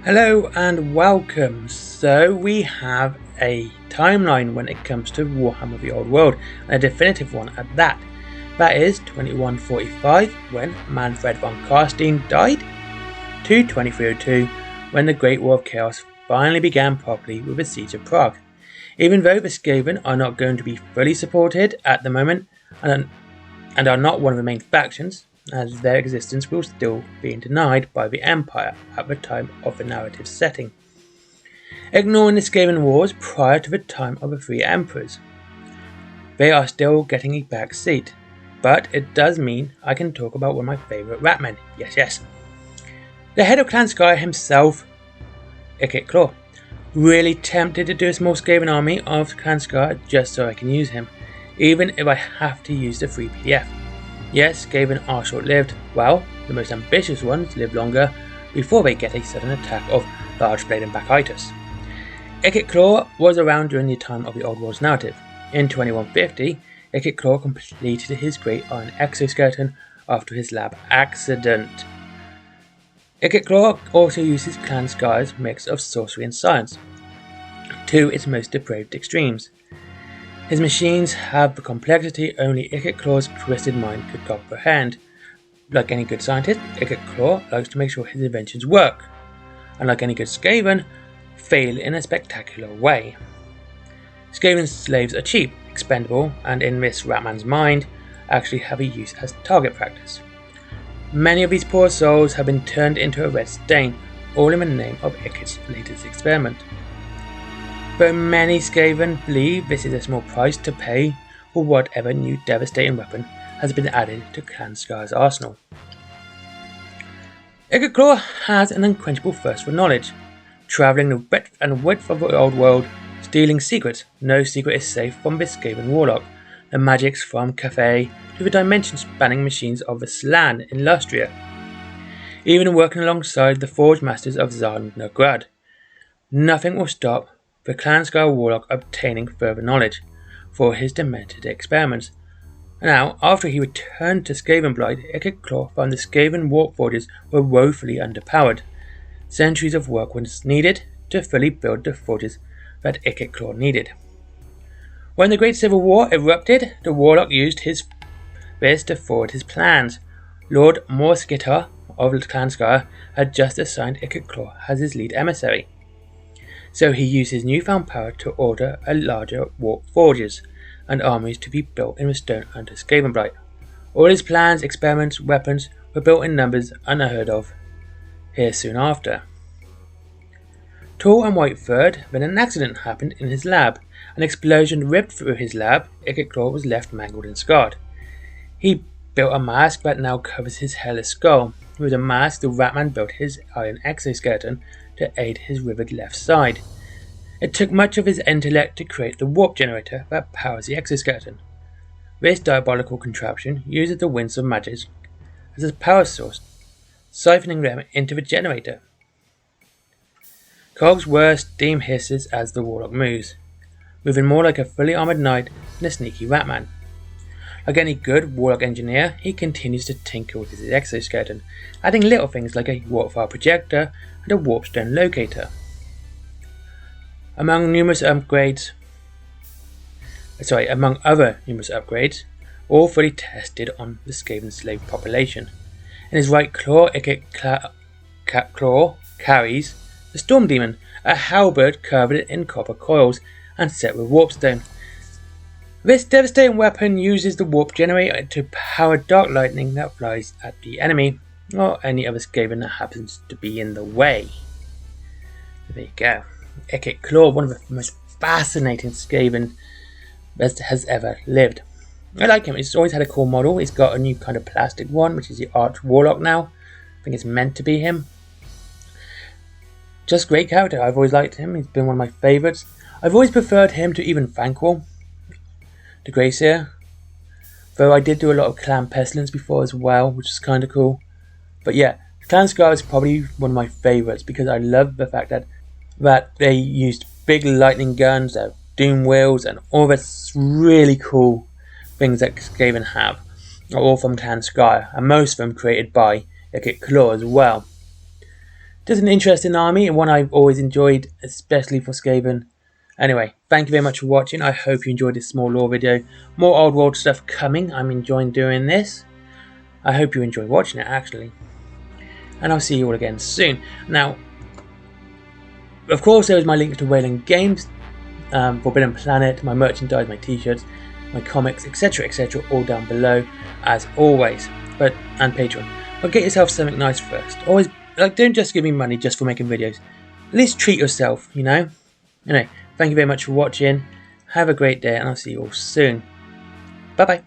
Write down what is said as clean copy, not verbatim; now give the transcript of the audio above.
Hello and welcome. So we have a timeline when it comes to Warhammer the Old World, and a definitive one at that. That is 2145 when Manfred von Carstein died, to 2302 when the Great War of Chaos finally began properly with the Siege of Prague. Even though the SKAVEN are not going to be fully supported at the moment and are not one of the main factions, as their existence will still be denied by the Empire at the time of the narrative setting, ignoring the SKAVEN wars prior to the time of the Three Emperors. They are still getting a back seat, but it does mean I can talk about one of my favourite Ratmen. Yes. The head of Clan SKYRE himself, Ikit. Really tempted to do a small SKAVEN army of Clan SKYRE just so I can use him, even if I have to use the free PDF. Yes, SKAVEN are short-lived. Well, the most ambitious ones live longer before they get a sudden attack of large blade and bacchitis. Ikit was around during the time of the Old World's narrative. In 2150, Ikit completed his great iron exoskeleton after his lab accident. Ikit also uses Clan SKYRE's mix of sorcery and science to its most depraved extremes. His machines have the complexity only Ikit's twisted mind could comprehend. Like any good scientist, Ikit likes to make sure his inventions work, and like any good SKAVEN, fail in a spectacular way. SKAVEN slaves are cheap, expendable, and in this Ratman's mind, actually have a use as target practice. Many of these poor souls have been turned into a red stain, all in the name of Ikit's latest experiment. Though many SKAVEN believe this is a small price to pay for whatever new devastating weapon has been added to Clan SKYRE's arsenal. Ikit has an unquenchable thirst for knowledge, travelling the breadth and width of the old world, stealing secrets. No secret is safe from this SKAVEN Warlock, the magics from Cathay to the dimension-spanning machines of the Slan in Lustria, even working alongside the Forge Masters of Zarnograd. Nothing will stop the Clan SKYRE Warlock obtaining further knowledge for his demented experiments. Now, after he returned to Skavenblight, Ikit found the SKAVEN warp forges were woefully underpowered. Centuries of work was needed to fully build the forges that Ikit needed. When the Great Civil War erupted, the Warlock used this to forward his plans. Lord Morskitar of Clan SKYRE had just assigned Ikit as his lead emissary, so he used his newfound power to order a larger warp forges and armies to be built in the stone under Skavenblight. All his plans, experiments, weapons were built in numbers unheard of here soon after. Tall and white-furred, then an accident happened in his lab. An explosion ripped through his lab. Ikit was left mangled and scarred. He built a mask that now covers his hairless skull. With a mask, the Ratman built his iron exoskeleton to aid his withered left side. It took much of his intellect to create the warp generator that powers the exoskeleton. This diabolical contraption uses the winds of magic as a power source, siphoning them into the generator. Cogs whir, steam hisses as the Warlock moves, moving more like a fully armoured knight than a sneaky Ratman. Like any good Warlock engineer, he continues to tinker with his exoskeleton, adding little things like a warp file projector and a warp stone locator. Among other numerous upgrades, all fully tested on the SKAVEN slave population. In his right claw, Ikit carries the Storm Demon, a halberd covered in copper coils and set with warpstone. This devastating weapon uses the warp generator to power dark lightning that flies at the enemy or any other SKAVEN that happens to be in the way. There you go. Ikit, one of the most fascinating SKAVEN that has ever lived. I like him. He's always had a cool model. He's got a new kind of plastic one, which is the Arch Warlock now. I think it's meant to be him. Just great character. I've always liked him. He's been one of my favourites. I've always preferred him to even Thanquol, the Greyseer. Though I did do a lot of Clan Pestilence before as well, which is kind of cool. But yeah, Clan SKYRE is probably one of my favourites because I love the fact that they used big lightning guns, doom wheels, and all this really cool things that SKAVEN have, are all from Clan SKYRE, and most of them created by Ikit as well. Just an interesting army, and one I've always enjoyed, especially for SKAVEN. Anyway, thank you very much for watching. I hope you enjoyed this small lore video. More old world stuff coming. I'm enjoying doing this. I hope you enjoy watching it, actually. And I'll see you all again soon. Now, of course, there is my link to Wayland Games, Forbidden Planet, my merchandise, my t-shirts, my comics, etc, etc, all down below, as always. And Patreon. But get yourself something nice first. Always, don't just give me money just for making videos. At least treat yourself, you know? Anyway, thank you very much for watching. Have a great day, and I'll see you all soon. Bye bye.